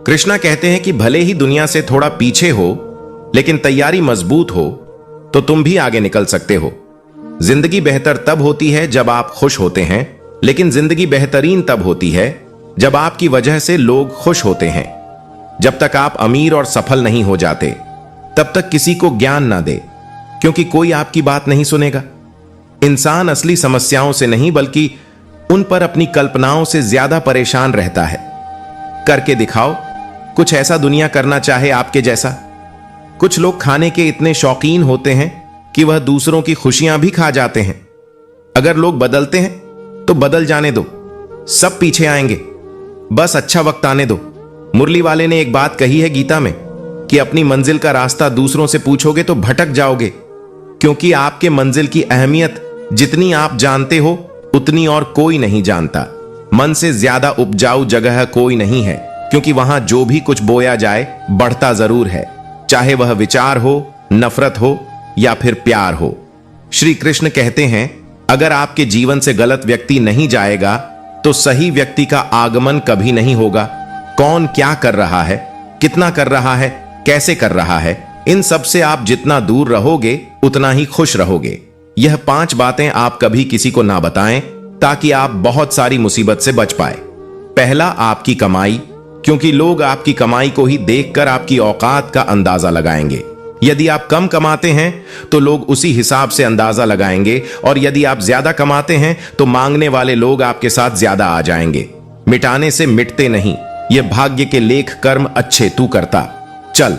कृष्णा कहते हैं कि भले ही दुनिया से थोड़ा पीछे हो, लेकिन तैयारी मजबूत हो तो तुम भी आगे निकल सकते हो। जिंदगी बेहतर तब होती है जब आप खुश होते हैं, लेकिन जिंदगी बेहतरीन तब होती है जब आपकी वजह से लोग खुश होते हैं। जब तक आप अमीर और सफल नहीं हो जाते, तब तक किसी को ज्ञान ना दे, क्योंकि कोई आपकी बात नहीं सुनेगा। इंसान असली समस्याओं से नहीं, बल्कि उन पर अपनी कल्पनाओं से ज्यादा परेशान रहता है। करके दिखाओ कुछ ऐसा दुनिया करना चाहे आपके जैसा। कुछ लोग खाने के इतने शौकीन होते हैं कि वह दूसरों की खुशियां भी खा जाते हैं। अगर लोग बदलते हैं तो बदल जाने दो, सब पीछे आएंगे, बस अच्छा वक्त आने दो। मुरली वाले ने एक बात कही है गीता में कि अपनी मंजिल का रास्ता दूसरों से पूछोगे तो भटक जाओगे, क्योंकि आपके मंजिल की अहमियत जितनी आप जानते हो उतनी और कोई नहीं जानता। मन से ज्यादा उपजाऊ जगह कोई नहीं है, क्योंकि वहां जो भी कुछ बोया जाए बढ़ता जरूर है, चाहे वह विचार हो, नफरत हो या फिर प्यार हो। श्री कृष्ण कहते हैं, अगर आपके जीवन से गलत व्यक्ति नहीं जाएगा तो सही व्यक्ति का आगमन कभी नहीं होगा। कौन क्या कर रहा है, कितना कर रहा है, कैसे कर रहा है, इन सब से आप जितना दूर रहोगे उतना ही खुश रहोगे। यह 5 बातें आप कभी किसी को ना बताएं, ताकि आप बहुत सारी मुसीबत से बच पाए। पहला, आपकी कमाई, क्योंकि लोग आपकी कमाई को ही देखकर आपकी औकात का अंदाजा लगाएंगे। यदि आप कम कमाते हैं तो लोग उसी हिसाब से अंदाजा लगाएंगे, और यदि आप ज्यादा कमाते हैं तो मांगने वाले लोग आपके साथ ज्यादा आ जाएंगे। मिटाने से मिटते नहीं, यह भाग्य के लेख कर्म अच्छे तू करता चल।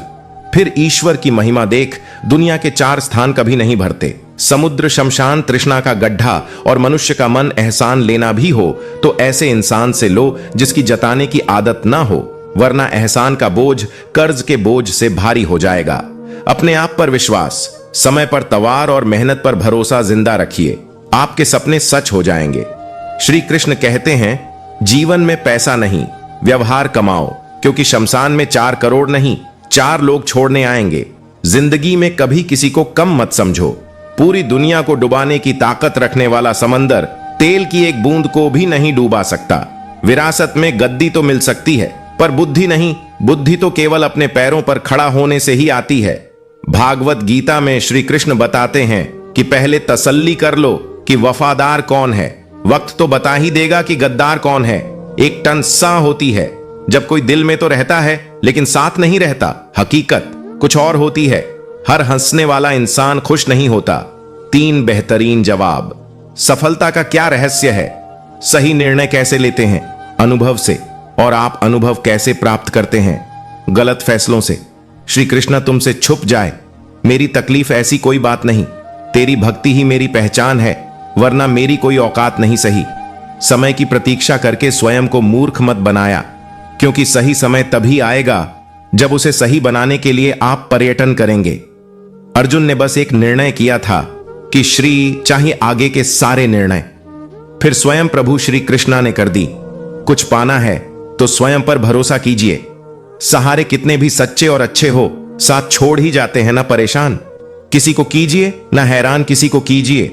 फिर ईश्वर की महिमा देख, दुनिया के 4 स्थान कभी नहीं भरते। समुद्र, शमशान, तृष्णा का गड्ढा और मनुष्य का मन। एहसान लेना भी हो तो ऐसे इंसान से लो जिसकी जताने की आदत ना हो, वरना एहसान का बोझ कर्ज के बोझ से भारी हो जाएगा। अपने आप पर विश्वास, समय पर तवार और मेहनत पर भरोसा जिंदा रखिए, आपके सपने सच हो जाएंगे। श्री कृष्ण कहते हैं, जीवन में पैसा नहीं, व्यवहार कमाओ, क्योंकि शमशान में 4 करोड़ नहीं 4 लोग छोड़ने आएंगे। जिंदगी में कभी किसी को कम मत समझो। पूरी दुनिया को डुबाने की ताकत रखने वाला समंदर तेल की एक बूंद को भी नहीं डूबा सकता। विरासत में गद्दी तो मिल सकती है, पर बुद्धि नहीं। बुद्धि तो केवल अपने पैरों पर खड़ा होने से ही आती है। भागवत गीता में श्री कृष्ण बताते हैं कि पहले तसल्ली कर लो कि वफादार कौन है, वक्त तो बता ही देगा कि गद्दार कौन है। एक टन सा होती है जब कोई दिल में तो रहता है लेकिन साथ नहीं रहता। हकीकत कुछ और होती है। हर हंसने वाला इंसान खुश नहीं होता। 3 बेहतरीन जवाब। सफलता का क्या रहस्य है? सही निर्णय कैसे लेते हैं? अनुभव से। और आप अनुभव कैसे प्राप्त करते हैं? गलत फैसलों से। श्री कृष्ण तुमसे छुप जाए, मेरी तकलीफ ऐसी कोई बात नहीं। तेरी भक्ति ही मेरी पहचान है, वरना मेरी कोई औकात नहीं सही। समय की प्रतीक्षा करके स्वयं को मूर्ख मत बनाया, क्योंकि सही समय तभी आएगा जब उसे सही बनाने के लिए आप पर्यटन करेंगे। अर्जुन ने बस एक निर्णय किया था कि श्री चाहे आगे के सारे निर्णय। फिर स्वयं प्रभु श्री कृष्णा ने कर दी। कुछ पाना है तो स्वयं पर भरोसा कीजिए। सहारे कितने भी सच्चे और अच्छे हो, साथ छोड़ ही जाते हैं ना परेशान। किसी को कीजिए ना हैरान किसी को कीजिए।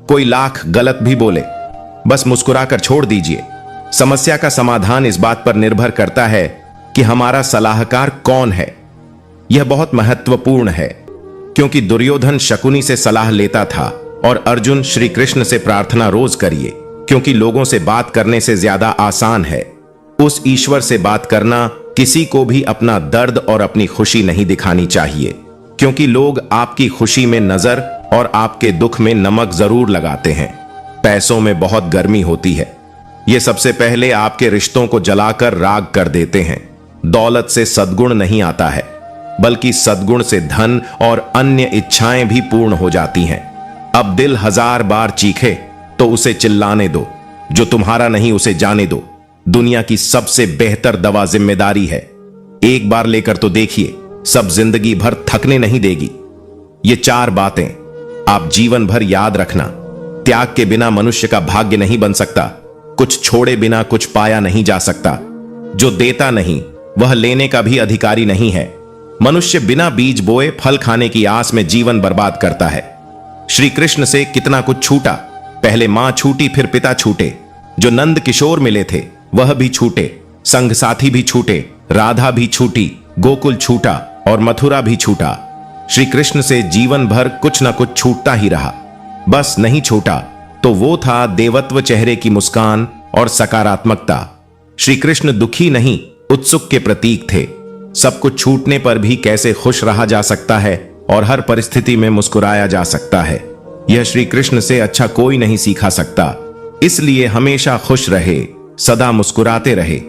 कोई लाख गलत भी बोले, बस मुस्कुराकर छोड़ दीजिए। समस्या का समाधान इस बात पर निर्भर करता है कि हमारा सलाहकार कौन है। यह बहुत महत्वपूर्ण है, क्योंकि दुर्योधन शकुनी से सलाह लेता था और अर्जुन श्री कृष्ण से प्रार्थना रोज करिए, क्योंकि लोगों से बात करने से ज्यादा आसान है उस ईश्वर से बात करना। किसी को भी अपना दर्द और अपनी खुशी नहीं दिखानी चाहिए, क्योंकि लोग आपकी खुशी में नजर और आपके दुख में नमक जरूर लगाते हैं। पैसों में बहुत गर्मी होती है, ये सबसे पहले आपके रिश्तों को जलाकर राग कर देते हैं। दौलत से सद्गुण नहीं आता है, बल्कि सद्गुण से धन और अन्य इच्छाएं भी पूर्ण हो जाती हैं। अब दिल 1000 बार चीखे तो उसे चिल्लाने दो, जो तुम्हारा नहीं उसे जाने दो। दुनिया की सबसे बेहतर दवा जिम्मेदारी है। एक बार लेकर तो देखिए, सब जिंदगी भर थकने नहीं देगी। ये 4 बातें आप जीवन भर याद रखना। त्याग के बिना मनुष्य का भाग्य नहीं बन सकता। कुछ छोड़े बिना कुछ पाया नहीं जा सकता। जो देता नहीं वह लेने का भी अधिकारी नहीं है। मनुष्य बिना बीज बोए फल खाने की आस में जीवन बर्बाद करता है। श्री कृष्ण से कितना कुछ छूटा। पहले मां छूटी, फिर पिता छूटे। जो नंद किशोर मिले थे वह भी छूटे, संग साथी भी छूटे, राधा भी छूटी, गोकुल छूटा और मथुरा भी छूटा। श्री कृष्ण से जीवन भर कुछ न कुछ छूटता ही रहा। बस नहीं छूटा तो वो था देवत्व चेहरे की मुस्कान और सकारात्मकता। श्री कृष्ण दुखी नहीं, उत्सुक के प्रतीक थे। सब कुछ छूटने पर भी कैसे खुश रहा जा सकता है और हर परिस्थिति में मुस्कुराया जा सकता है, यह श्री कृष्ण से अच्छा कोई नहीं सीखा सकता। इसलिए हमेशा खुश रहे, सदा मुस्कुराते रहे,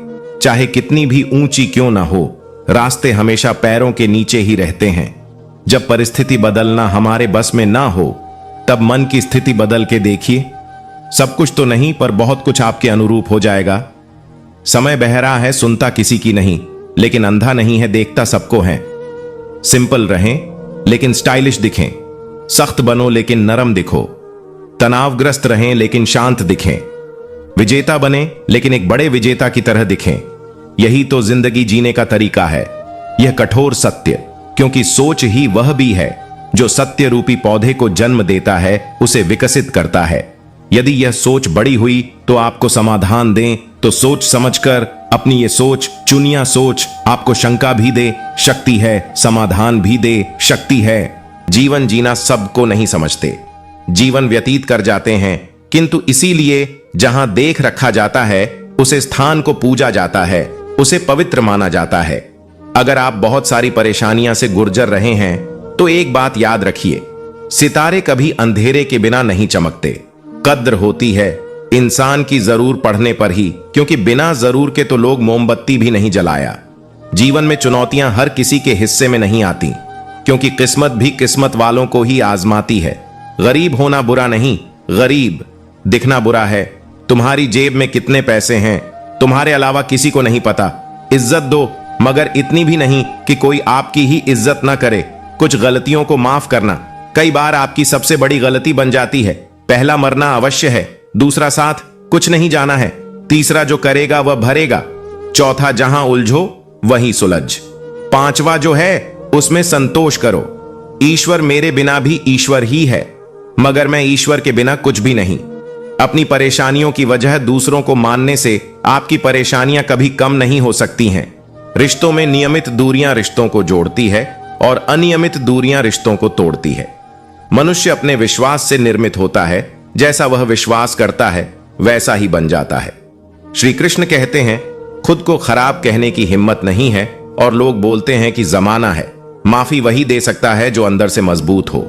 चाहे कितनी भी ऊंची क्यों ना हो। रास्ते हमेशा पैरों के नीचे ही रहते हैं। जब परिस्थिति बदलना हमारे बस में ना हो, तब मन की स्थिति बदल के देखिए। सब कुछ तो नहीं, पर बहुत कुछ आपके अनुरूप हो जाएगा। समय बहरा है, सुनता किसी की नहीं, लेकिन अंधा नहीं है, देखता सबको है। सिंपल रहें लेकिन स्टाइलिश दिखें, सख्त बनो लेकिन नरम दिखो, तनावग्रस्त रहें लेकिन शांत दिखें, विजेता बने लेकिन एक बड़े विजेता की तरह दिखें। यही तो जिंदगी जीने का तरीका है। यह कठोर सत्य, क्योंकि सोच ही वह भी है जो सत्य रूपी पौधे को जन्म देता है, उसे विकसित करता है। यदि यह सोच बड़ी हुई तो आपको समाधान दें, तो सोच समझकर अपनी ये सोच, चुनिया सोच, आपको शंका भी दे, शक्ति है, समाधान भी दे, शक्ति है। जीवन जीना सबको नहीं समझते, जीवन व्यतीत कर जाते हैं, किंतु इसीलिए जहां देख रखा जाता है उसे स्थान को पूजा जाता है, उसे पवित्र माना जाता है। अगर आप बहुत सारी परेशानियां से गुजर रहे हैं तो एक बात याद रखिए, सितारे कभी अंधेरे के बिना नहीं चमकते। कद्र होती है इंसान की जरूर पढ़ने पर ही, क्योंकि बिना जरूर के तो लोग मोमबत्ती भी नहीं जलाया। जीवन में चुनौतियां हर किसी के हिस्से में नहीं आती, क्योंकि किस्मत भी किस्मत वालों को ही आजमाती है। गरीब होना बुरा नहीं, गरीब दिखना बुरा है। तुम्हारी जेब में कितने पैसे हैं तुम्हारे अलावा किसी को नहीं पता। इज्जत दो, मगर इतनी भी नहीं कि कोई आपकी ही इज्जत ना करे। कुछ गलतियों को माफ करना कई बार आपकी सबसे बड़ी गलती बन जाती है। पहला मरना अवश्य है, दूसरा साथ कुछ नहीं जाना है, तीसरा जो करेगा वह भरेगा, चौथा जहां उलझो वहीं सुलझ, पांचवा जो है उसमें संतोष करो। ईश्वर मेरे बिना भी ईश्वर ही है, मगर मैं ईश्वर के बिना कुछ भी नहीं। अपनी परेशानियों की वजह दूसरों को मानने से आपकी परेशानियां कभी कम नहीं हो सकती हैं। रिश्तों में नियमित दूरियां रिश्तों को जोड़ती है और अनियमित दूरियां रिश्तों को तोड़ती है। मनुष्य अपने विश्वास से निर्मित होता है, जैसा वह विश्वास करता है वैसा ही बन जाता है। श्री कृष्ण कहते हैं, खुद को खराब कहने की हिम्मत नहीं है और लोग बोलते हैं कि जमाना है। माफी वही दे सकता है जो अंदर से मजबूत हो।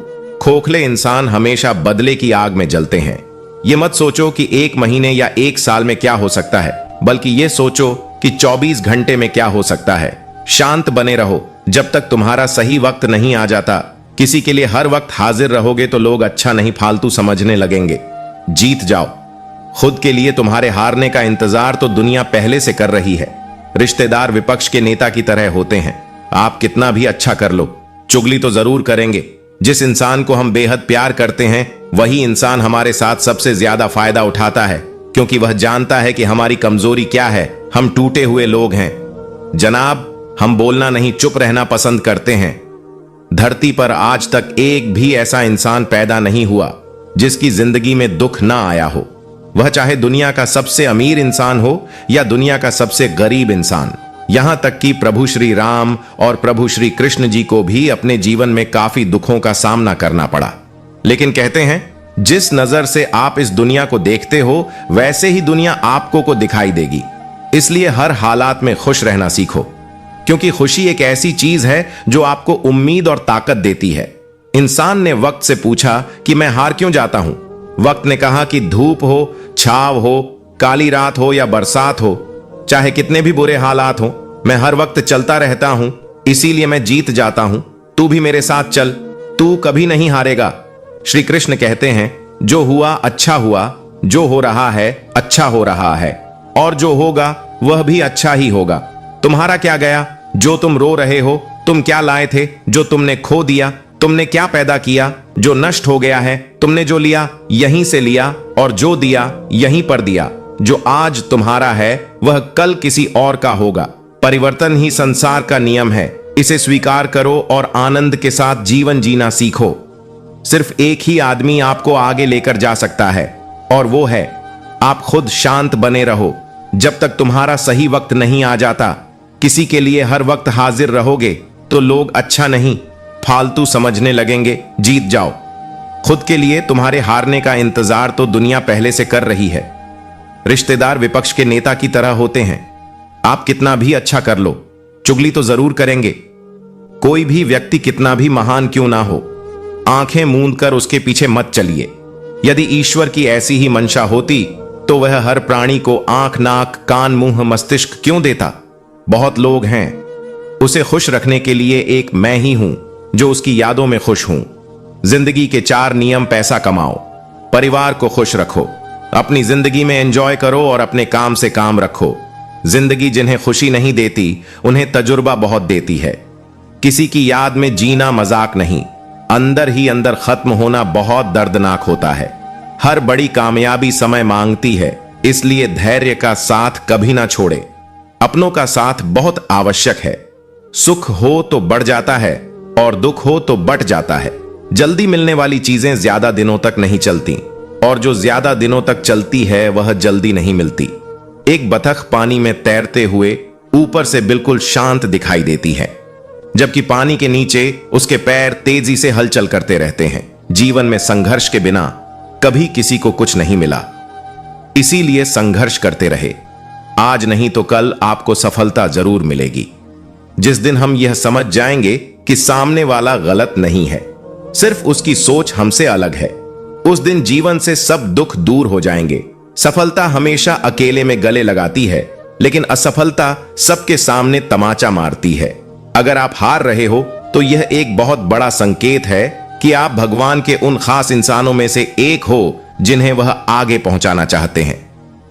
खोखले इंसान हमेशा बदले की आग में जलते हैं। ये मत सोचो कि 1 महीने या 1 साल में क्या हो सकता है, बल्कि ये सोचो कि 24 घंटे में क्या हो सकता है। शांत बने रहो जब तक तुम्हारा सही वक्त नहीं आ जाता। किसी के लिए हर वक्त हाजिर रहोगे तो लोग अच्छा नहीं फालतू समझने लगेंगे। जीत जाओ। खुद के लिए तुम्हारे हारने का इंतजार तो दुनिया पहले से कर रही है। रिश्तेदार विपक्ष के नेता की तरह होते हैं। आप कितना भी अच्छा कर लो, चुगली तो जरूर करेंगे। जिस इंसान को हम बेहद प्यार करते हैं वही इंसान हमारे साथ सबसे ज्यादा फायदा उठाता है, क्योंकि वह जानता है कि हमारी कमजोरी क्या है। हम टूटे हुए लोग हैं जनाब। हम बोलना नहीं, चुप रहना पसंद करते हैं। धरती पर आज तक एक भी ऐसा इंसान पैदा नहीं हुआ जिसकी जिंदगी में दुख ना आया हो, वह चाहे दुनिया का सबसे अमीर इंसान हो या दुनिया का सबसे गरीब इंसान। यहां तक कि प्रभु श्री राम और प्रभु श्री कृष्ण जी को भी अपने जीवन में काफी दुखों का सामना करना पड़ा। लेकिन कहते हैं, जिस नजर से आप इस दुनिया को देखते हो वैसे ही दुनिया आपको को दिखाई देगी। इसलिए हर हालात में खुश रहना सीखो, क्योंकि खुशी एक ऐसी चीज है जो आपको उम्मीद और ताकत देती है। इंसान ने वक्त से पूछा कि मैं हार क्यों जाता हूं। वक्त ने कहा कि धूप हो, छाव हो, काली रात हो या बरसात हो, चाहे कितने भी बुरे हालात हो, मैं हर वक्त चलता रहता हूं, इसीलिए मैं जीत जाता हूं। तू भी मेरे साथ चल, तू कभी नहीं हारेगा। श्री कृष्ण कहते हैं, जो हुआ अच्छा हुआ, जो हो रहा है अच्छा हो रहा है, और जो होगा वह भी अच्छा ही होगा। तुम्हारा क्या गया जो तुम रो रहे हो? तुम क्या लाए थे जो तुमने खो दिया? तुमने क्या पैदा किया जो नष्ट हो गया है? तुमने जो लिया यहीं से लिया और जो दिया यहीं पर दिया। जो आज तुम्हारा है वह कल किसी और का होगा। परिवर्तन ही संसार का नियम है, इसे स्वीकार करो और आनंद के साथ जीवन जीना सीखो। सिर्फ एक ही आदमी आपको आगे लेकर जा सकता है और वो है आप खुद। शांत बने रहो जब तक तुम्हारा सही वक्त नहीं आ जाता। किसी के लिए हर वक्त हाजिर रहोगे तो लोग अच्छा नहीं, फालतू समझने लगेंगे। जीत जाओ। खुद के लिए तुम्हारे हारने का इंतजार तो दुनिया पहले से कर रही है। रिश्तेदार विपक्ष के नेता की तरह होते हैं। आप कितना भी अच्छा कर लो, चुगली तो जरूर करेंगे। कोई भी व्यक्ति कितना भी महान क्यों ना हो, आंखें मूंद कर उसके पीछे मत चलिए। यदि ईश्वर की ऐसी ही मंशा होती तो वह हर प्राणी को आंख, नाक, कान, मुंह, मस्तिष्क क्यों देता? बहुत लोग हैं। उसे खुश रखने के लिए एक मैं ही हूं जो उसकी यादों में खुश हूं। जिंदगी के 4 नियम: पैसा कमाओ, परिवार को खुश रखो, अपनी जिंदगी में एंजॉय करो और अपने काम से काम रखो। जिंदगी जिन्हें खुशी नहीं देती उन्हें तजुर्बा बहुत देती है। किसी की याद में जीना मजाक नहीं, अंदर ही अंदर खत्म होना बहुत दर्दनाक होता है। हर बड़ी कामयाबी समय मांगती है, इसलिए धैर्य का साथ कभी ना छोड़े। अपनों का साथ बहुत आवश्यक है। सुख हो तो बढ़ जाता है और दुख हो तो बट जाता है। जल्दी मिलने वाली चीजें ज्यादा दिनों तक नहीं चलती और जो ज्यादा दिनों तक चलती है वह जल्दी नहीं मिलती। एक बतख पानी में तैरते हुए ऊपर से बिल्कुल शांत दिखाई देती है, जबकि पानी के नीचे उसके पैर तेजी से हलचल करते रहते हैं। जीवन में संघर्ष के बिना कभी किसी को कुछ नहीं मिला, इसीलिए संघर्ष करते रहे। आज नहीं तो कल आपको सफलता जरूर मिलेगी। जिस दिन हम यह समझ जाएंगे कि सामने वाला गलत नहीं है, सिर्फ उसकी सोच हमसे अलग है, उस दिन जीवन से सब दुख दूर हो जाएंगे। सफलता हमेशा अकेले में गले लगाती है, लेकिन असफलता सबके सामने तमाचा मारती है। अगर आप हार रहे हो तो यह एक बहुत बड़ा संकेत है कि आप भगवान के उन खास इंसानों में से एक हो जिन्हें वह आगे पहुंचाना चाहते हैं।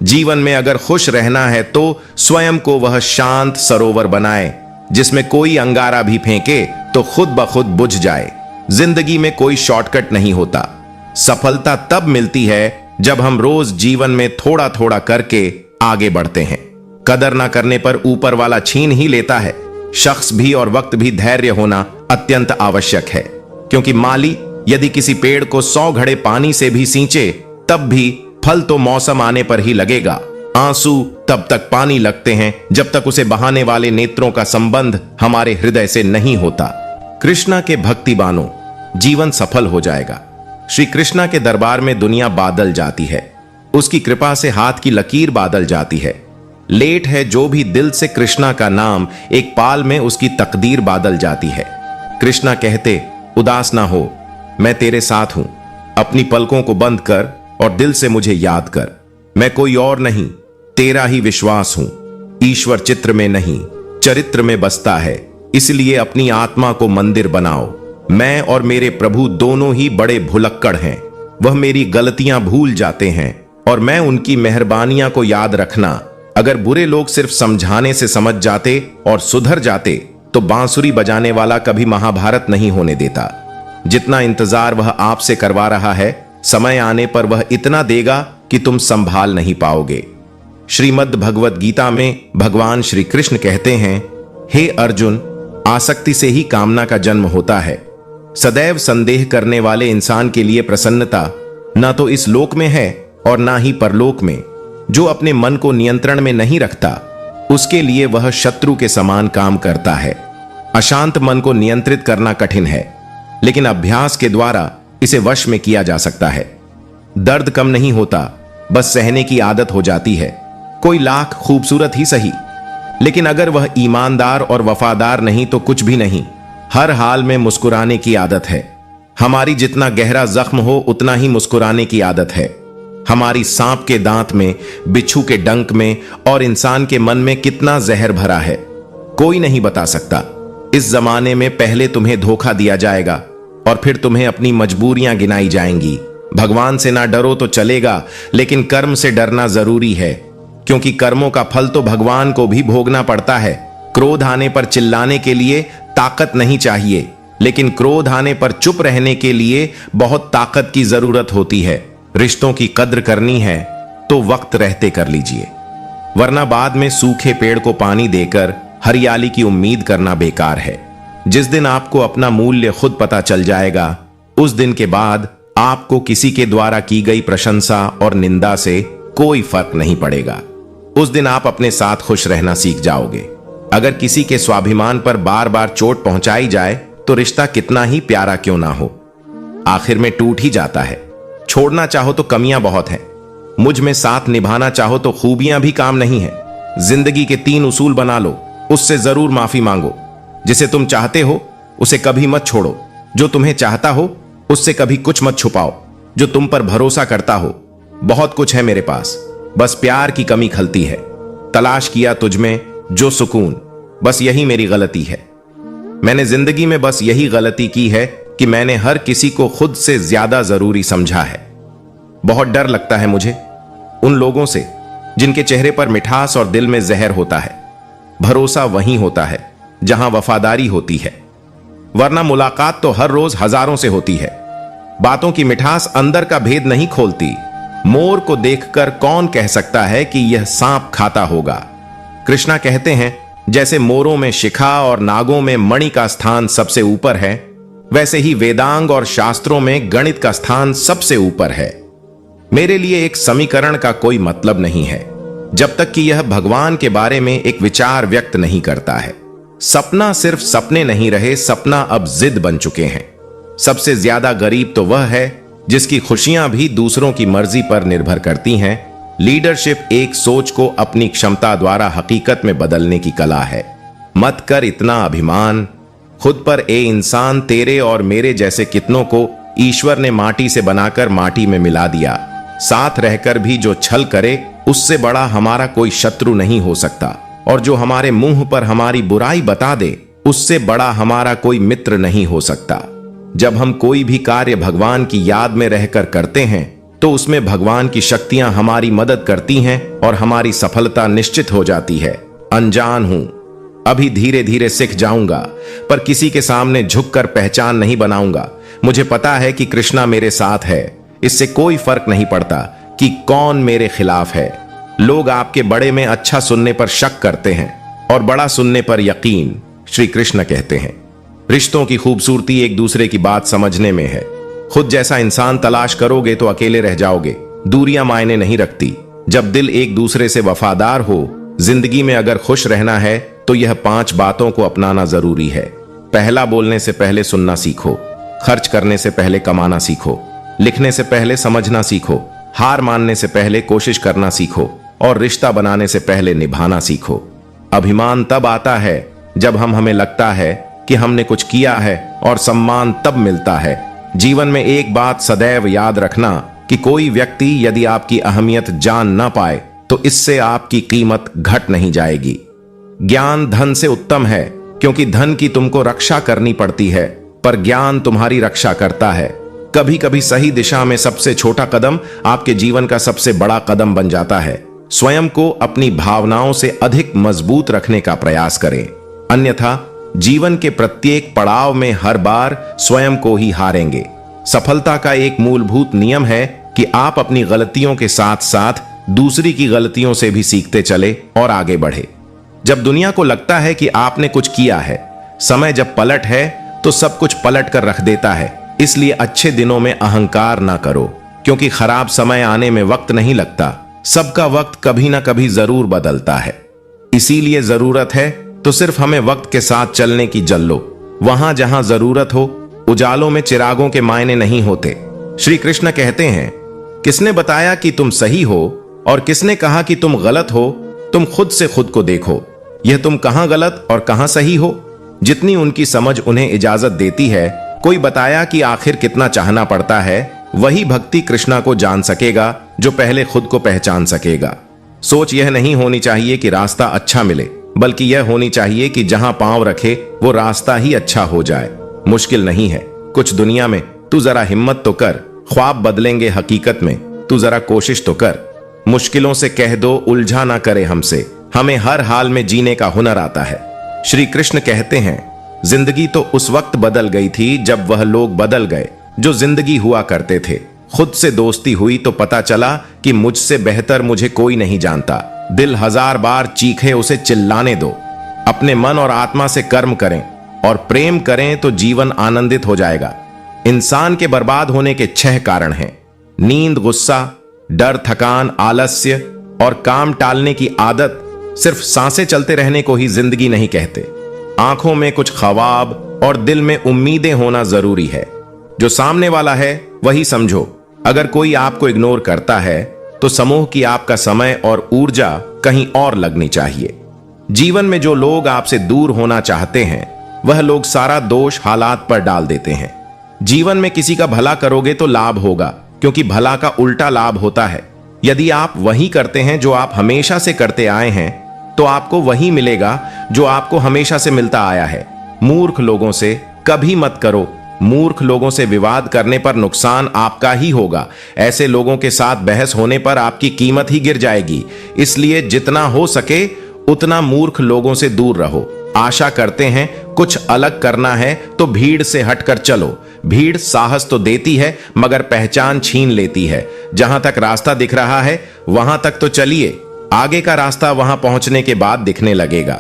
जीवन में अगर खुश रहना है तो स्वयं को वह शांत सरोवर बनाए जिसमें कोई अंगारा भी फेंके तो खुद ब खुद बुझ जाए। जिंदगी में कोई शॉर्टकट नहीं होता। सफलता तब मिलती है जब हम रोज जीवन में थोड़ा थोड़ा करके आगे बढ़ते हैं। कदर ना करने पर ऊपर वाला छीन ही लेता है। शख्स भी और वक्त भी धैर्य होना अत्यंत आवश्यक है, क्योंकि माली यदि किसी पेड़ को 100 घड़े पानी से भी सींचे तब भी फल तो मौसम आने पर ही लगेगा। आंसू तब तक पानी लगते हैं जब तक उसे बहाने वाले नेत्रों का संबंध हमारे हृदय से नहीं होता। कृष्णा के भक्ति बानो, जीवन सफल हो जाएगा। श्री कृष्णा के दरबार में दुनिया बादल जाती है, उसकी कृपा से हाथ की लकीर बादल जाती है। लेट है जो भी दिल से कृष्णा का नाम, एक पाल में उसकी तकदीर बादल जाती है। कृष्णा कहते, उदास ना हो, मैं तेरे साथ हूं। अपनी पलकों को बंद कर और दिल से मुझे याद कर। मैं कोई और नहीं, तेरा ही विश्वास हूं। ईश्वर चित्र में नहीं चरित्र में बसता है, इसलिए अपनी आत्मा को मंदिर बनाओ। मैं और मेरे प्रभु दोनों ही बड़े भुलक्कड़ हैं। वह मेरी गलतियां भूल जाते हैं और मैं उनकी मेहरबानियां को याद रखना। अगर बुरे लोग सिर्फ समझाने से समझ जाते और सुधर जाते तो बांसुरी बजाने वाला कभी महाभारत नहीं होने देता। जितना इंतजार वह आपसे करवा रहा है, समय आने पर वह इतना देगा कि तुम संभाल नहीं पाओगे। श्रीमद् भगवद गीता में भगवान श्री कृष्ण कहते हैं, हे अर्जुन, आसक्ति से ही कामना का जन्म होता है। सदैव संदेह करने वाले इंसान के लिए प्रसन्नता न तो इस लोक में है और ना ही परलोक में। जो अपने मन को नियंत्रण में नहीं रखता, उसके लिए वह शत्रु के समान काम करता है। अशांत मन को नियंत्रित करना कठिन है, लेकिन अभ्यास के द्वारा इसे वश में किया जा सकता है। दर्द कम नहीं होता, बस सहने की आदत हो जाती है। कोई लाख खूबसूरत ही सही, लेकिन अगर वह ईमानदार और वफादार नहीं तो कुछ भी नहीं। हर हाल में मुस्कुराने की आदत है। हमारी जितना गहरा जख्म हो उतना ही मुस्कुराने की आदत है। हमारी सांप के दांत में, बिच्छू के डंक में और इंसान के मन में कितना जहर भरा है, कोई नहीं बता सकता। इस जमाने में पहले तुम्हें धोखा दिया जाएगा और फिर तुम्हें अपनी मजबूरियां गिनाई जाएंगी। भगवान से ना डरो तो चलेगा, लेकिन कर्म से डरना जरूरी है, क्योंकि कर्मों का फल तो भगवान को भी भोगना पड़ता है। क्रोध आने पर चिल्लाने के लिए ताकत नहीं चाहिए, लेकिन क्रोध आने पर चुप रहने के लिए बहुत ताकत की जरूरत होती है। रिश्तों की कद्र करनी है तो वक्त रहते कर लीजिए, वरना बाद में सूखे पेड़ को पानी देकर हरियाली की उम्मीद करना बेकार है। जिस दिन आपको अपना मूल्य खुद पता चल जाएगा, उस दिन के बाद आपको किसी के द्वारा की गई प्रशंसा और निंदा से कोई फर्क नहीं पड़ेगा। उस दिन आप अपने साथ खुश रहना सीख जाओगे। अगर किसी के स्वाभिमान पर बार बार चोट पहुंचाई जाए तो रिश्ता कितना ही प्यारा क्यों ना हो, आखिर में टूट ही जाता है। छोड़ना चाहो तो कमियां बहुत हैं, मुझ में साथ निभाना चाहो तो खूबियां भी काम नहीं है। जिंदगी के 3 उसूल बना लो, उससे जरूर माफी मांगो। जिसे तुम चाहते हो उसे कभी मत छोड़ो, जो तुम्हें चाहता हो उससे कभी कुछ मत छुपाओ, जो तुम पर भरोसा करता हो। बहुत कुछ है मेरे पास, बस प्यार की कमी खलती है। तलाश किया तुझ में जो सुकून, बस यही मेरी गलती है। मैंने जिंदगी में बस यही गलती की है कि मैंने हर किसी को खुद से ज्यादा जरूरी समझा है। बहुत डर लगता है मुझे उन लोगों से जिनके चेहरे पर मिठास और दिल में जहर होता है। भरोसा वहीं होता है जहां वफादारी होती है, वरना मुलाकात तो हर रोज हजारों से होती है। बातों की मिठास अंदर का भेद नहीं खोलती। मोर को देखकर कौन कह सकता है कि यह सांप खाता होगा। कृष्णा कहते हैं, जैसे मोरों में शिखा और नागों में मणि का स्थान सबसे ऊपर है, वैसे ही वेदांग और शास्त्रों में गणित का स्थान सबसे ऊपर है। मेरे लिए एक समीकरण का कोई मतलब नहीं है जब तक कि यह भगवान के बारे में एक विचार व्यक्त नहीं करता है। सपना सिर्फ सपने नहीं रहे, सपना अब जिद बन चुके हैं। सबसे ज्यादा गरीब तो वह है जिसकी खुशियां भी दूसरों की मर्जी पर निर्भर करती हैं। लीडरशिप एक सोच को अपनी क्षमता द्वारा हकीकत में बदलने की कला है। मत कर इतना अभिमान खुद पर, ए इंसान। तेरे और मेरे जैसे कितनों को ईश्वर ने माटी से बनाकर माटी में मिला दिया। साथ रहकर भी जो छल करे उससे बड़ा हमारा कोई शत्रु नहीं हो सकता, और जो हमारे मुंह पर हमारी बुराई बता दे उससे बड़ा हमारा कोई मित्र नहीं हो सकता। जब हम कोई भी कार्य भगवान की याद में रहकर करते हैं तो उसमें भगवान की शक्तियां हमारी मदद करती हैं और हमारी सफलता निश्चित हो जाती है। अनजान हूं, अभी धीरे धीरे सीख जाऊंगा, पर किसी के सामने झुककर पहचान नहीं बनाऊंगा। मुझे पता है कि कृष्णा मेरे साथ है, इससे कोई फर्क नहीं पड़ता कि कौन मेरे खिलाफ है। लोग आपके बड़े में अच्छा सुनने पर शक करते हैं और बड़ा सुनने पर यकीन, श्री कृष्ण कहते हैं। रिश्तों की खूबसूरती एक दूसरे की बात समझने में है। खुद जैसा इंसान तलाश करोगे तो अकेले रह जाओगे। दूरियां मायने नहीं रखती जब दिल एक दूसरे से वफादार हो। जिंदगी में अगर खुश रहना है तो यह 5 बातों को अपनाना जरूरी है। पहला, बोलने से पहले सुनना सीखो। खर्च करने से पहले कमाना सीखो। लिखने से पहले समझना सीखो। हार मानने से पहले कोशिश करना सीखो और रिश्ता बनाने से पहले निभाना सीखो। अभिमान तब आता है जब हमें लगता है कि हमने कुछ किया है, और सम्मान तब मिलता है। जीवन में एक बात सदैव याद रखना कि कोई व्यक्ति यदि आपकी अहमियत जान ना पाए तो इससे आपकी कीमत घट नहीं जाएगी। ज्ञान धन से उत्तम है क्योंकि धन की तुमको रक्षा करनी पड़ती है, पर ज्ञान तुम्हारी रक्षा करता है। कभी कभी सही दिशा में सबसे छोटा कदम आपके जीवन का सबसे बड़ा कदम बन जाता है। स्वयं को अपनी भावनाओं से अधिक मजबूत रखने का प्रयास करें, अन्यथा जीवन के प्रत्येक पड़ाव में हर बार स्वयं को ही हारेंगे। सफलता का एक मूलभूत नियम है कि आप अपनी गलतियों के साथ साथ दूसरी की गलतियों से भी सीखते चले और आगे बढ़े। जब दुनिया को लगता है कि आपने कुछ किया है, समय जब पलट है तो सब कुछ पलट कर रख देता है। इसलिए अच्छे दिनों में अहंकार ना करो, क्योंकि खराब समय आने में वक्त नहीं लगता। सबका वक्त कभी ना कभी जरूर बदलता है। इसीलिए जरूरत है तो सिर्फ हमें वक्त के साथ चलने की जल लो। वहां जहां जरूरत हो, उजालों में चिरागों के मायने नहीं होते। श्री कृष्ण कहते हैं, किसने बताया कि तुम सही हो और किसने कहा कि तुम गलत हो? तुम खुद से खुद को देखो, यह तुम कहां गलत और कहां सही हो। जितनी उनकी समझ उन्हें इजाजत देती है। कोई बताया कि आखिर कितना चाहना पड़ता है, वही भक्ति कृष्णा को जान सकेगा जो पहले खुद को पहचान सकेगा। सोच यह नहीं होनी चाहिए कि रास्ता अच्छा मिले, बल्कि यह होनी चाहिए कि जहां पांव रखे वो रास्ता ही अच्छा हो जाए। मुश्किल नहीं है कुछ दुनिया में, तू जरा हिम्मत तो कर। ख्वाब बदलेंगे हकीकत में, तू जरा कोशिश तो कर। मुश्किलों से कह दो उलझा ना करे हमसे, हमें हर हाल में जीने का हुनर आता है। श्री कृष्ण कहते हैं, जिंदगी तो उस वक्त बदल गई थी जब वह लोग बदल गए जो जिंदगी हुआ करते थे। खुद से दोस्ती हुई तो पता चला कि मुझसे बेहतर मुझे कोई नहीं जानता। दिल 1000 बार चीखे उसे चिल्लाने दो। अपने मन और आत्मा से कर्म करें और प्रेम करें तो जीवन आनंदित हो जाएगा। इंसान के बर्बाद होने के 6 कारण हैं: नींद, गुस्सा, डर, थकान, आलस्य और काम टालने की आदत। सिर्फ सांसें चलते रहने को ही जिंदगी नहीं कहते। आंखों में कुछ ख्वाब और दिल में उम्मीदें होना जरूरी है। जो सामने वाला है वही समझो। अगर कोई आपको इग्नोर करता है तो समझो कि आपका समय और ऊर्जा कहीं और लगनी चाहिए। जीवन में जो लोग आपसे दूर होना चाहते हैं वह लोग सारा दोष हालात पर डाल देते हैं। जीवन में किसी का भला करोगे तो लाभ होगा, क्योंकि भला का उल्टा लाभ होता है। यदि आप वही करते हैं जो आप हमेशा से करते आए हैं तो आपको वही मिलेगा जो आपको हमेशा से मिलता आया है। मूर्ख लोगों से कभी मत करो। मूर्ख लोगों से विवाद करने पर नुकसान आपका ही होगा। ऐसे लोगों के साथ बहस होने पर आपकी कीमत ही गिर जाएगी। इसलिए जितना हो सके उतना मूर्ख लोगों से दूर रहो। आशा करते हैं कुछ अलग करना है तो भीड़ से हटकर चलो। भीड़ साहस तो देती है मगर पहचान छीन लेती है। जहां तक रास्ता दिख रहा है वहां तक तो चलिए, आगे का रास्ता वहां पहुंचने के बाद दिखने लगेगा।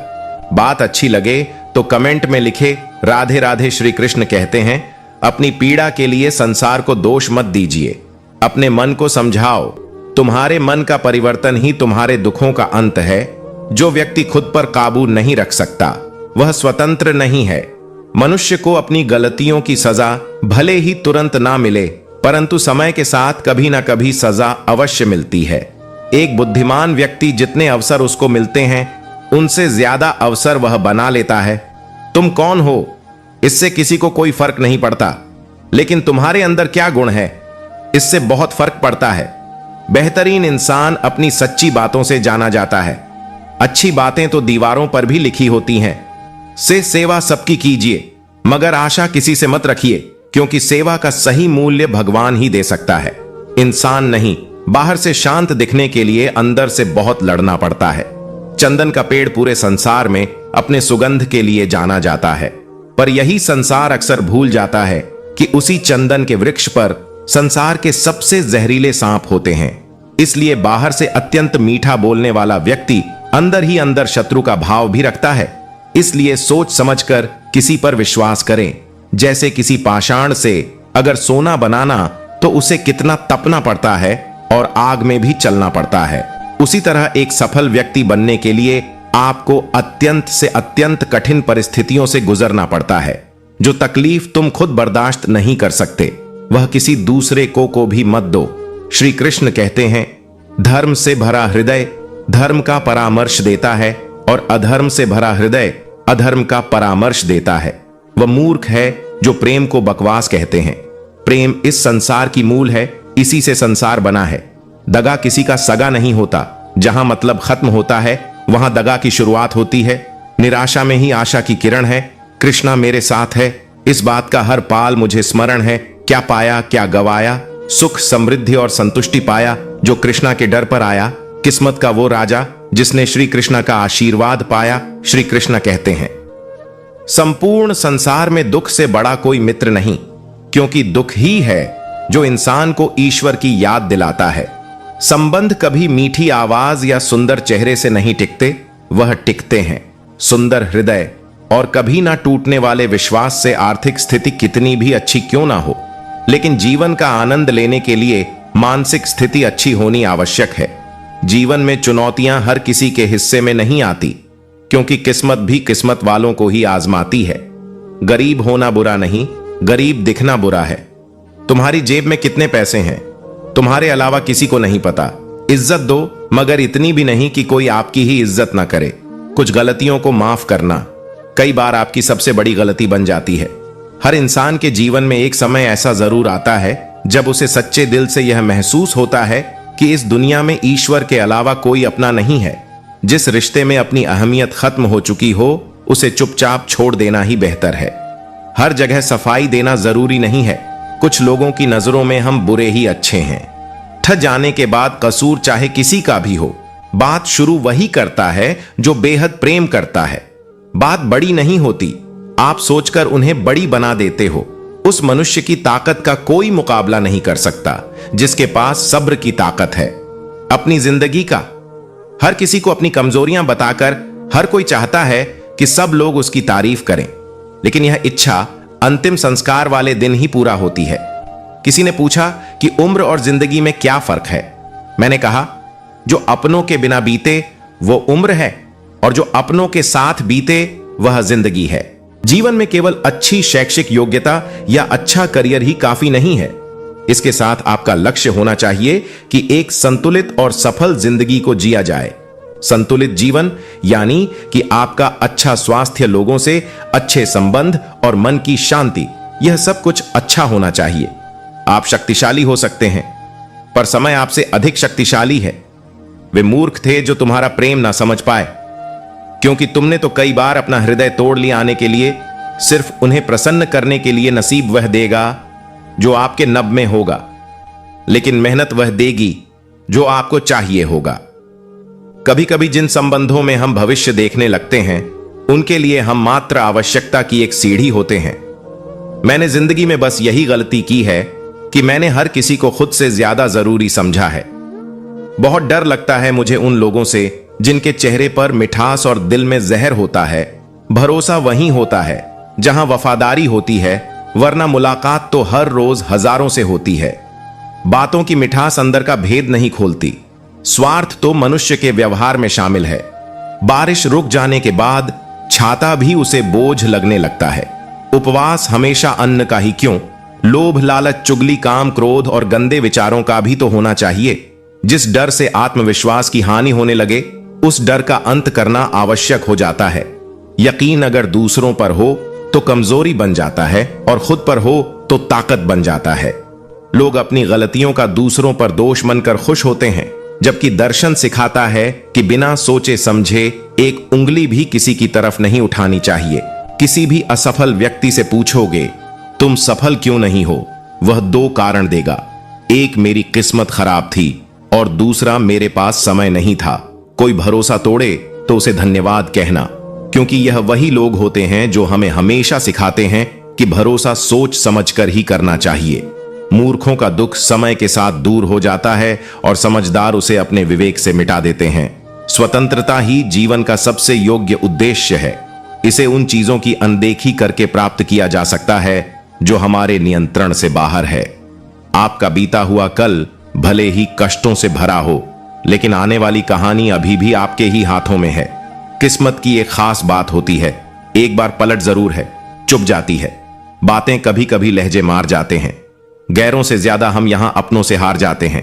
बात अच्छी लगे तो कमेंट में लिखे राधे राधे। श्री कृष्ण कहते हैं, अपनी पीड़ा के लिए संसार को दोष मत दीजिए, अपने मन को समझाओ। तुम्हारे मन का परिवर्तन ही तुम्हारे दुखों का अंत है। जो व्यक्ति खुद पर काबू नहीं रख सकता वह स्वतंत्र नहीं है। मनुष्य को अपनी गलतियों की सजा भले ही तुरंत ना मिले, परंतु समय के साथ कभी ना कभी सजा अवश्य मिलती है। एक बुद्धिमान व्यक्ति जितने अवसर उसको मिलते हैं उनसे ज्यादा अवसर वह बना लेता है। तुम कौन हो इससे किसी को कोई फर्क नहीं पड़ता, लेकिन तुम्हारे अंदर क्या गुण है इससे बहुत फर्क पड़ता है। बेहतरीन इंसान अपनी सच्ची बातों से जाना जाता है। अच्छी बातें तो दीवारों पर भी लिखी होती हैं। सेवा सबकी कीजिए मगर आशा किसी से मत रखिए, क्योंकि सेवा का सही मूल्य भगवान ही दे सकता है, इंसान नहीं। बाहर से शांत दिखने के लिए अंदर से बहुत लड़ना पड़ता है। चंदन का पेड़ पूरे संसार में अपने सुगंध के लिए जाना जाता है, पर यही संसार अक्सर भूल जाता है कि उसी चंदन के वृक्ष पर संसार के सबसे जहरीले सांप होते हैं। इसलिए बाहर से अत्यंत मीठा बोलने वाला व्यक्ति अंदर ही अंदर शत्रु का भाव भी रखता है। इसलिए सोच समझकर किसी पर विश्वास करें। जैसे किसी पाषाण से अगर सोना बनाना तो उसे कितना तपना पड़ता है और आग में भी चलना पड़ता है, उसी तरह एक सफल व्यक्ति बनने के लिए आपको अत्यंत से अत्यंत कठिन परिस्थितियों से गुजरना पड़ता है। जो तकलीफ तुम खुद बर्दाश्त नहीं कर सकते वह किसी दूसरे को भी मत दो। श्री कृष्ण कहते हैं, धर्म से भरा हृदय धर्म का परामर्श देता है और अधर्म से भरा हृदय अधर्म का परामर्श देता है। वह मूर्ख है जो प्रेम को बकवास कहते हैं। प्रेम इस संसार की मूल है, इसी से संसार बना है। दगा किसी का सगा नहीं होता। जहां मतलब खत्म होता है वहां दगा की शुरुआत होती है। निराशा में ही आशा की किरण है। कृष्णा मेरे साथ है, इस बात का हर पाल मुझे स्मरण है। क्या पाया क्या गवाया, सुख समृद्धि और संतुष्टि पाया जो कृष्णा के डर पर आया। किस्मत का वो राजा जिसने श्री कृष्ण का आशीर्वाद पाया। श्री कृष्ण कहते हैं, संपूर्ण संसार में दुख से बड़ा कोई मित्र नहीं, क्योंकि दुख ही है जो इंसान को ईश्वर की याद दिलाता है। संबंध कभी मीठी आवाज या सुंदर चेहरे से नहीं टिकते, वह टिकते हैं सुंदर हृदय और कभी ना टूटने वाले विश्वास से। आर्थिक स्थिति कितनी भी अच्छी क्यों ना हो, लेकिन जीवन का आनंद लेने के लिए मानसिक स्थिति अच्छी होनी आवश्यक है। जीवन में चुनौतियां हर किसी के हिस्से में नहीं आती, क्योंकि किस्मत भी किस्मत वालों को ही आजमाती है। गरीब होना बुरा नहीं, गरीब दिखना बुरा है। तुम्हारी जेब में कितने पैसे हैं तुम्हारे अलावा किसी को नहीं पता। इज्जत दो मगर इतनी भी नहीं कि कोई आपकी ही इज्जत ना करे। कुछ गलतियों को माफ करना कई बार आपकी सबसे बड़ी गलती बन जाती है। हर इंसान के जीवन में एक समय ऐसा जरूर आता है जब उसे सच्चे दिल से यह महसूस होता है कि इस दुनिया में ईश्वर के अलावा कोई अपना नहीं है। जिस रिश्ते में अपनी अहमियत खत्म हो चुकी हो उसे चुपचाप छोड़ देना ही बेहतर है। हर जगह सफाई देना जरूरी नहीं है। कुछ लोगों की नजरों में हम बुरे ही अच्छे हैं। ठग जाने के बाद कसूर चाहे किसी का भी हो, बात शुरू वही करता है जो बेहद प्रेम करता है। बात बड़ी नहीं होती, आप सोचकर उन्हें बड़ी बना देते हो। उस मनुष्य की ताकत का कोई मुकाबला नहीं कर सकता जिसके पास सब्र की ताकत है। अपनी जिंदगी का हर किसी को अपनी कमजोरियां बताकर हर कोई चाहता है कि सब लोग उसकी तारीफ करें, लेकिन यह इच्छा अंतिम संस्कार वाले दिन ही पूरा होती है। किसी ने पूछा कि उम्र और जिंदगी में क्या फर्क है। मैंने कहा, जो अपनों के बिना बीते वो उम्र है और जो अपनों के साथ बीते वह जिंदगी है। जीवन में केवल अच्छी शैक्षिक योग्यता या अच्छा करियर ही काफी नहीं है। इसके साथ आपका लक्ष्य होना चाहिए कि एक संतुलित और सफल जिंदगी को जिया जाए। संतुलित जीवन यानी कि आपका अच्छा स्वास्थ्य, लोगों से अच्छे संबंध और मन की शांति, यह सब कुछ अच्छा होना चाहिए। आप शक्तिशाली हो सकते हैं, पर समय आपसे अधिक शक्तिशाली है। वे मूर्ख थे जो तुम्हारा प्रेम ना समझ पाए, क्योंकि तुमने तो कई बार अपना हृदय तोड़ लिया आने के लिए। सिर्फ उन्हें प्रसन्न करने के लिए नसीब वह देगा जो आपके नब में होगा, लेकिन मेहनत वह देगी जो आपको चाहिए होगा। कभी कभी जिन संबंधों में हम भविष्य देखने लगते हैं, उनके लिए हम मात्र आवश्यकता की एक सीढ़ी होते हैं। मैंने जिंदगी में बस यही गलती की है कि मैंने हर किसी को खुद से ज्यादा जरूरी समझा है। बहुत डर लगता है मुझे उन लोगों से जिनके चेहरे पर मिठास और दिल में जहर होता है। भरोसा वहीं होता है जहां वफादारी होती है, वरना मुलाकात तो हर रोज हजारों से होती है। बातों की मिठास अंदर का भेद नहीं खोलती। स्वार्थ तो मनुष्य के व्यवहार में शामिल है। बारिश रुक जाने के बाद छाता भी उसे बोझ लगने लगता है। उपवास हमेशा अन्न का ही क्यों, लोभ, लालच, चुगली, काम, क्रोध और गंदे विचारों का भी तो होना चाहिए। जिस डर से आत्मविश्वास की हानि होने लगे, उस डर का अंत करना आवश्यक हो जाता है। यकीन अगर दूसरों पर हो तो कमजोरी बन जाता है, और खुद पर हो तो ताकत बन जाता है। लोग अपनी गलतियों का दूसरों पर दोष मनकर खुश होते हैं, जबकि दर्शन सिखाता है कि बिना सोचे समझे एक उंगली भी किसी की तरफ नहीं उठानी चाहिए। किसी भी असफल व्यक्ति से पूछोगे तुम सफल क्यों नहीं हो, वह दो कारण देगा। एक, मेरी किस्मत खराब थी, और दूसरा, मेरे पास समय नहीं था। कोई भरोसा तोड़े तो उसे धन्यवाद कहना, क्योंकि यह वही लोग होते हैं जो हमें हमेशा सिखाते हैं कि भरोसा सोच समझकर ही करना चाहिए। मूर्खों का दुख समय के साथ दूर हो जाता है और समझदार उसे अपने विवेक से मिटा देते हैं। स्वतंत्रता ही जीवन का सबसे योग्य उद्देश्य है। इसे उन चीजों की अनदेखी करके प्राप्त किया जा सकता है जो हमारे नियंत्रण से बाहर है। आपका बीता हुआ कल भले ही कष्टों से भरा हो, लेकिन आने वाली कहानी अभी भी आपके ही हाथों में है। किस्मत की एक खास बात होती है, एक बार पलट जरूर है, चुप जाती है। बातें कभी कभी लहजे मार जाते हैं। गैरों से ज्यादा हम यहां अपनों से हार जाते हैं।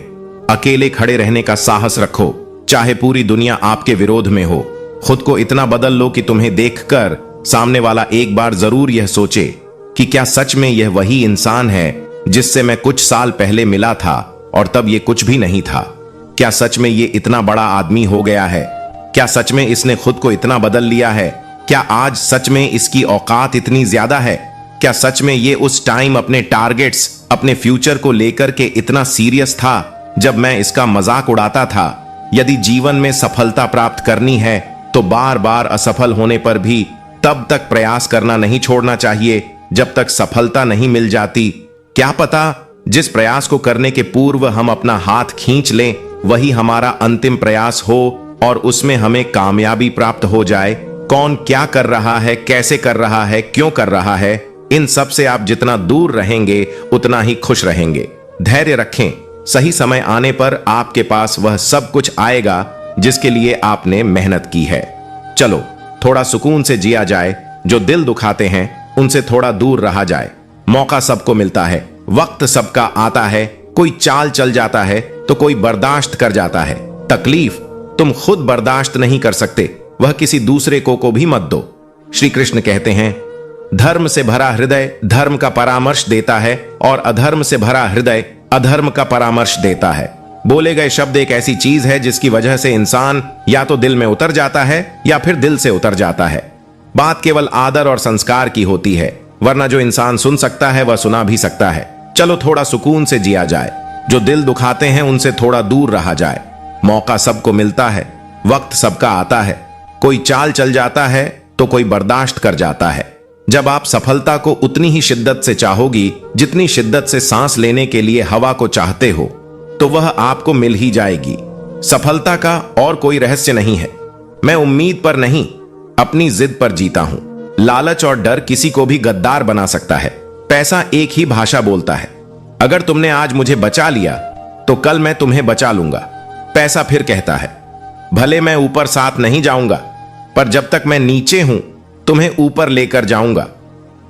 अकेले खड़े रहने का साहस रखो, चाहे पूरी दुनिया आपके विरोध में हो। खुद को इतना बदल लो कि तुम्हें देखकर सामने वाला एक बार जरूर यह सोचे कि क्या सच में यह वही इंसान है जिससे मैं कुछ साल पहले मिला था और तब ये कुछ भी नहीं था। क्या सच में ये इतना बड़ा आदमी हो गया है? क्या सच में इसने खुद को इतना बदल लिया है? क्या आज सच में इसकी औकात इतनी ज्यादा है? क्या सच में ये उस टाइम अपने टारगेट्स, अपने फ्यूचर को लेकर के इतना सीरियस था जब मैं इसका मजाक उड़ाता था? यदि जीवन में सफलता प्राप्त करनी है तो बार बार असफल होने पर भी तब तक प्रयास करना नहीं छोड़ना चाहिए जब तक सफलता नहीं मिल जाती। क्या पता जिस प्रयास को करने के पूर्व हम अपना हाथ खींच लें वही हमारा अंतिम प्रयास हो और उसमें हमें कामयाबी प्राप्त हो जाए। कौन क्या कर रहा है, कैसे कर रहा है, क्यों कर रहा है, इन सब से आप जितना दूर रहेंगे उतना ही खुश रहेंगे। धैर्य रखें, सही समय आने पर आपके पास वह सब कुछ आएगा जिसके लिए आपने मेहनत की है। चलो थोड़ा सुकून से जिया जाए। जो दिल दुखाते हैं उनसे थोड़ा दूर रहा जाए। मौका सबको मिलता है, वक्त सबका आता है। कोई चाल चल जाता है तो कोई बर्दाश्त कर जाता है। तकलीफ तुम खुद बर्दाश्त नहीं कर सकते, वह किसी दूसरे को भी मत दो। श्री कृष्ण कहते हैं, धर्म से भरा हृदय धर्म का परामर्श देता है और अधर्म से भरा हृदय अधर्म का परामर्श देता है। बोले गए शब्द एक ऐसी चीज है जिसकी वजह से इंसान या तो दिल में उतर जाता है या फिर दिल से उतर जाता है। बात केवल आदर और संस्कार की होती है, वरना जो इंसान सुन सकता है वह सुना भी सकता है। चलो थोड़ा सुकून से जिया जाए। जो दिल दुखाते हैं उनसे थोड़ा दूर रहा जाए। मौका सबको मिलता है, वक्त सबका आता है। कोई चाल चल जाता है तो कोई बर्दाश्त कर जाता है। जब आप सफलता को उतनी ही शिद्दत से चाहोगी जितनी शिद्दत से सांस लेने के लिए हवा को चाहते हो, तो वह आपको मिल ही जाएगी। सफलता का और कोई रहस्य नहीं है। मैं उम्मीद पर नहीं, अपनी जिद पर जीता हूं। लालच और डर किसी को भी गद्दार बना सकता है। पैसा एक ही भाषा बोलता है। अगर तुमने आज मुझे बचा लिया तो कल मैं तुम्हें बचा लूंगा। पैसा फिर कहता है, भले मैं ऊपर साथ नहीं जाऊंगा पर जब तक मैं नीचे हूं तुम्हें ऊपर लेकर जाऊंगा।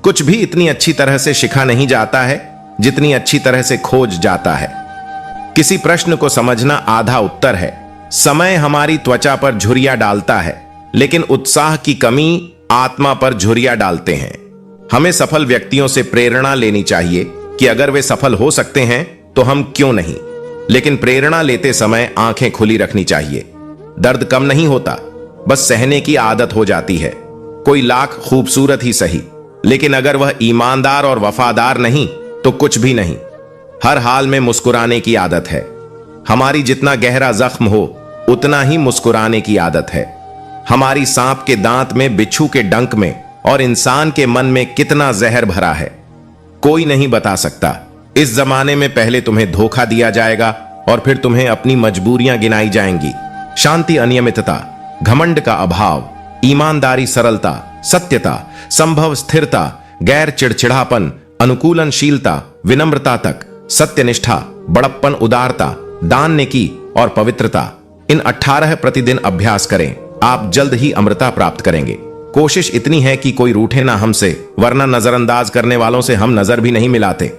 कुछ भी इतनी अच्छी तरह से सीखा नहीं जाता है जितनी अच्छी तरह से खोज जाता है। किसी प्रश्न को समझना आधा उत्तर है। समय हमारी त्वचा पर झुर्रियां डालता है, लेकिन उत्साह की कमी आत्मा पर झुर्रियां डालते हैं। हमें सफल व्यक्तियों से प्रेरणा लेनी चाहिए कि अगर वे सफल हो सकते हैं तो हम क्यों नहीं। लेकिन प्रेरणा लेते समय आंखें खुली रखनी चाहिए। दर्द कम नहीं होता, बस सहने की आदत हो जाती है। कोई लाख खूबसूरत ही सही, लेकिन अगर वह ईमानदार और वफादार नहीं तो कुछ भी नहीं। हर हाल में मुस्कुराने की आदत है। हमारी जितना गहरा जख्म हो उतना ही मुस्कुराने की आदत है। हमारी सांप के दांत में, बिच्छू के डंक में और इंसान के मन में कितना जहर भरा है, कोई नहीं बता सकता। इस जमाने में पहले तुम्हें धोखा दिया जाएगा और फिर तुम्हें अपनी मजबूरियां गिनाई जाएंगी। शांति अनियमितता, घमंड का अभाव, ईमानदारी सरलता, सत्यता, संभव स्थिरता, गैर चिड़चिड़ापन, अनुकूलनशीलता, विनम्रता तक, सत्यनिष्ठा, बड़प्पन, उदारता, दान नेकी और पवित्रता। इन 18 प्रतिदिन अभ्यास करें, आप जल्द ही अमृता प्राप्त करेंगे। कोशिश इतनी है कि कोई रूठे ना हमसे, वरना नजरअंदाज करने वालों से हम नजर भी नहीं मिलाते।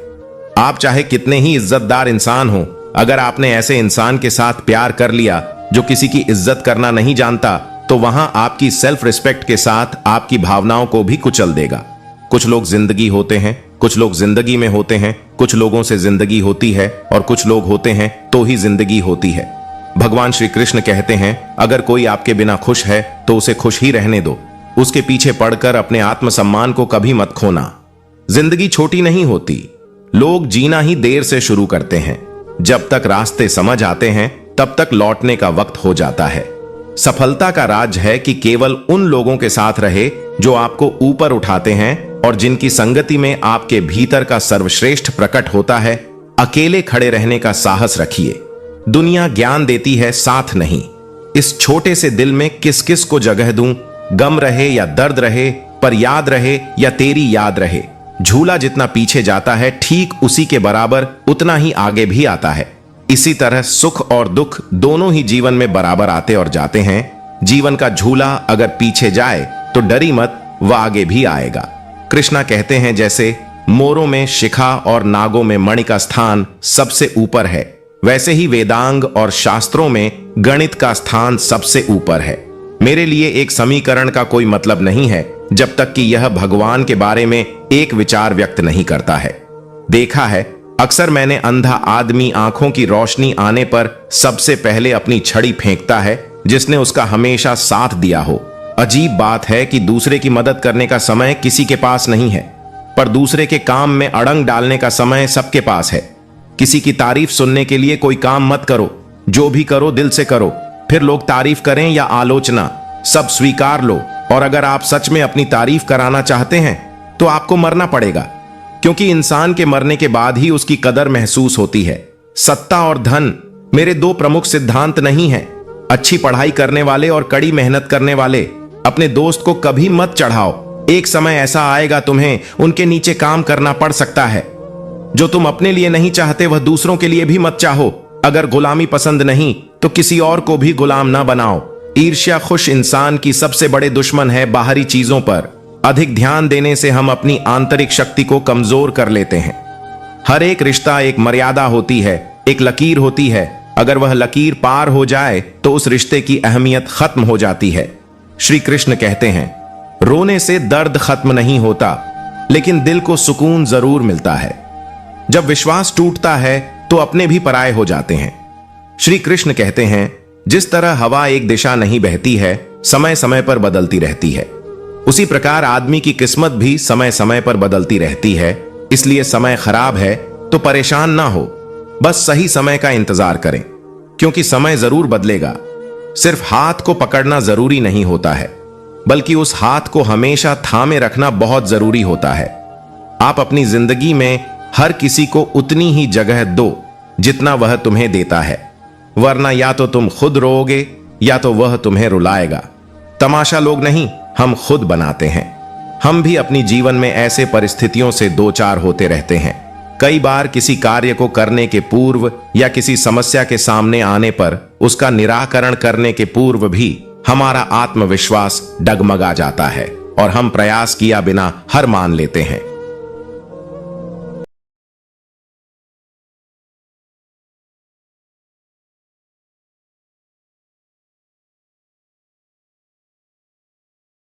आप चाहे कितने ही इज्जतदार इंसान हो, अगर आपने ऐसे इंसान के साथ प्यार कर लिया जो किसी की इज्जत करना नहीं जानता, तो वहां आपकी सेल्फ रिस्पेक्ट के साथ आपकी भावनाओं को भी कुचल देगा। कुछ लोग जिंदगी होते हैं, कुछ लोग जिंदगी में होते हैं, कुछ लोगों से जिंदगी होती है और कुछ लोग होते हैं तो ही जिंदगी होती है। भगवान श्री कृष्ण कहते हैं, अगर कोई आपके बिना खुश है तो उसे खुश ही रहने दो। उसके पीछे पड़कर अपने आत्मसम्मान को कभी मत खोना। जिंदगी छोटी नहीं होती, लोग जीना ही देर से शुरू करते हैं। जब तक रास्ते समझ आते हैं तब तक लौटने का वक्त हो जाता है। सफलता का राज है कि केवल उन लोगों के साथ रहे जो आपको ऊपर उठाते हैं और जिनकी संगति में आपके भीतर का सर्वश्रेष्ठ प्रकट होता है। अकेले खड़े रहने का साहस रखिए। दुनिया ज्ञान देती है, साथ नहीं। इस छोटे से दिल में किस किस को जगह दूं, गम रहे या दर्द रहे, पर याद रहे या तेरी याद रहे। झूला जितना पीछे जाता है ठीक उसी के बराबर उतना ही आगे भी आता है। इसी तरह सुख और दुख दोनों ही जीवन में बराबर आते और जाते हैं। जीवन का झूला अगर पीछे जाए तो डरी मत, वह आगे भी आएगा। कृष्णा कहते हैं, जैसे मोरों में शिखा और नागों में मणि का स्थान सबसे ऊपर है, वैसे ही वेदांग और शास्त्रों में गणित का स्थान सबसे ऊपर है। मेरे लिए एक समीकरण का कोई मतलब नहीं है जब तक कि यह भगवान के बारे में एक विचार व्यक्त नहीं करता है। देखा है, अक्सर मैंने अंधा आदमी आंखों की रोशनी आने पर सबसे पहले अपनी छड़ी फेंकता है जिसने उसका हमेशा साथ दिया हो। अजीब बात है कि दूसरे की मदद करने का समय किसी के पास नहीं है, पर दूसरे के काम में अड़ंग डालने का समय सबके पास है। किसी की तारीफ सुनने के लिए कोई काम मत करो, जो भी करो दिल से करो। फिर लोग तारीफ करें या आलोचना, सब स्वीकार लो। और अगर आप सच में अपनी तारीफ कराना चाहते हैं तो आपको मरना पड़ेगा, क्योंकि इंसान के मरने के बाद ही उसकी कदर महसूस होती है। सत्ता और धन मेरे दो प्रमुख सिद्धांत नहीं हैं। अच्छी पढ़ाई करने वाले और कड़ी मेहनत करने वाले अपने दोस्त को कभी मत चढ़ाओ। एक समय ऐसा आएगा तुम्हें उनके नीचे काम करना पड़ सकता है। जो तुम अपने लिए नहीं चाहते वह दूसरों के लिए भी मत चाहो। अगर गुलामी पसंद नहीं तो किसी और को भी गुलाम ना बनाओ। ईर्ष्या खुश इंसान की सबसे बड़े दुश्मन है। बाहरी चीजों पर अधिक ध्यान देने से हम अपनी आंतरिक शक्ति को कमजोर कर लेते हैं। हर एक रिश्ता एक मर्यादा होती है, एक लकीर होती है। अगर वह लकीर पार हो जाए तो उस रिश्ते की अहमियत खत्म हो जाती है। श्री कृष्ण कहते हैं, रोने से दर्द खत्म नहीं होता, लेकिन दिल को सुकून जरूर मिलता है। जब विश्वास टूटता है तो अपने भी पराये हो जाते हैं। श्री कृष्ण कहते हैं, जिस तरह हवा एक दिशा नहीं बहती है, समय समय पर बदलती रहती है, उसी प्रकार आदमी की किस्मत भी समय समय पर बदलती रहती है। इसलिए समय खराब है तो परेशान ना हो, बस सही समय का इंतजार करें, क्योंकि समय जरूर बदलेगा। सिर्फ हाथ को पकड़ना जरूरी नहीं होता है, बल्कि उस हाथ को हमेशा थामे रखना बहुत जरूरी होता है। आप अपनी जिंदगी में हर किसी को उतनी ही जगह दो जितना वह तुम्हें देता है, वरना या तो तुम खुद रोओगे या तो वह तुम्हें रुलाएगा। तमाशा लोग नहीं, हम खुद बनाते हैं। हम भी अपनी जीवन में ऐसे परिस्थितियों से दो चार होते रहते हैं। कई बार किसी कार्य को करने के पूर्व या किसी समस्या के सामने आने पर उसका निराकरण करने के पूर्व भी हमारा आत्मविश्वास डगमगा जाता है और हम प्रयास किया बिना हार मान लेते हैं।